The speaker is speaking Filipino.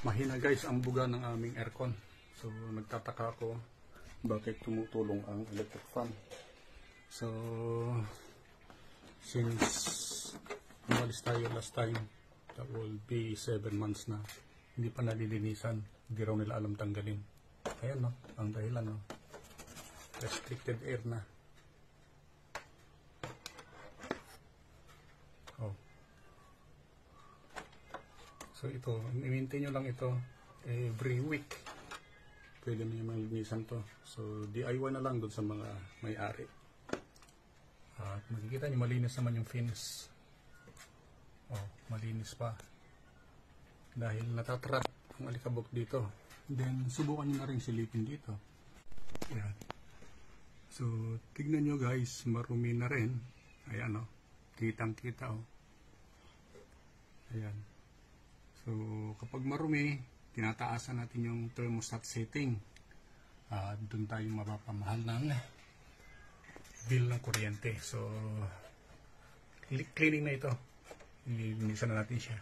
Mahina guys ang buga ng aming aircon. So nagtataka ako bakit tumutulong ang electric fan. So since umalis tayo last time, that will be 7 months na, hindi pa nalilinisan, hindi raw nila alam tanggalin. Ayan no, ang dahilan no, restricted air na. Oh. So ito, i-maintain nyo lang ito every week. Pwede nyo malinisan to. So DIY na lang doon sa mga may-ari. At makikita nyo malinis naman yung fins. Oh, malinis pa. Dahil natatrap ang alikabok dito. Then subukan nyo na rin silipin dito. Ayan. So tignan nyo guys, marumi na rin. Ayan oh, kitang kita oh. Ayan. So kapag marumi, tinataasan natin yung thermostat setting. Doon tayo mapapamahal ng bill ng kuryente. So cleaning na ito. Ilinisan na natin siya.